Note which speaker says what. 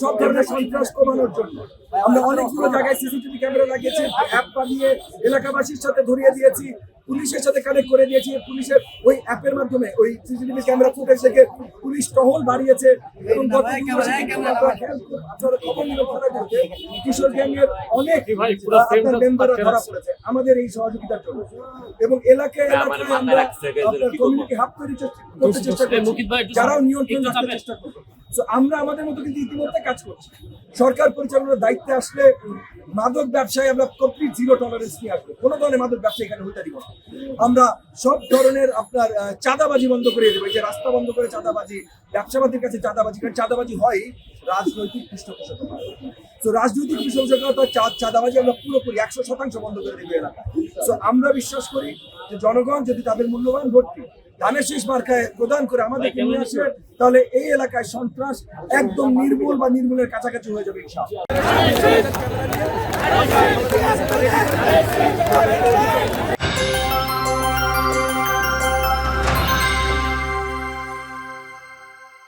Speaker 1: সব ধরনের সন্ত্রাস কমানোর জন্য আমরা অনেকগুলো জায়গায় সিসিটিভি ক্যামেরা লাগিয়েছি, অ্যাপ বানিয়ে এলাকাবাসীর সাথে ধরিয়ে দিয়েছি, পুলিশের সাথে কানেক্ট করে দিয়েছি। পুলিশের ওই অ্যাপের মাধ্যমে ওই সিসিটিভি ক্যামেরা ফুটেজ থেকে পুলিশ টহল বাড়িয়েছে এবং গত 2 মাসে আপনারা খবর নিয়ে ধরা পড়েছে কিশোর গ্যাংয়ের অনেক আপনার মেম্বাররা ধরা পড়েছে আমাদের এই সহযোগিতার জন্য। এবং এলাকায় আমরা আপনার কমিউনিটি হাব তৈরি করতে চেষ্টা করছি, যারাও নিয়ন্ত্রণ রাখতে চেষ্টা করছে। আমরা আমাদের মতো কিন্তু ইতিমধ্যে কাজ করছি। সরকার পরিচালনার দায়িত্বে আসলে মাদক ব্যবসায় আমরা কমপ্লিট জিরো টলারেন্স নিয়ে আসবো। কোনো ধরনের মাদক ব্যবসা এখানে হইতে দিব না। আমরা সব ধরনের আপনার চাঁদাবাজি বন্ধ করে দেবো। যে রাস্তা বন্ধ করে চাঁদাবাজি, ব্যবসাবাদীর কাছে চাঁদাবাজি, কারণ চাঁদাবাজি হয় রাজনৈতিক পৃষ্ঠপোষকতা। তো রাজনৈতিক পৃষ্ঠপোষকতা চাঁদাবাজি আমরা পুরোপুরি 100% বন্ধ করে দেবো এলাকায়। তো আমরা বিশ্বাস করি যে জনগণ যদি তাদের মূল্যবান ভোটটি ধানের শীষ মার্কায় প্রদান করে আমাদেরকে নিয়ে আসে, তাহলে এই এলাকায় সন্ত্রাস একদম নির্মূল বা নির্মূলের কাছাকাছি হয়ে যাবে ইনশাআল্লাহ।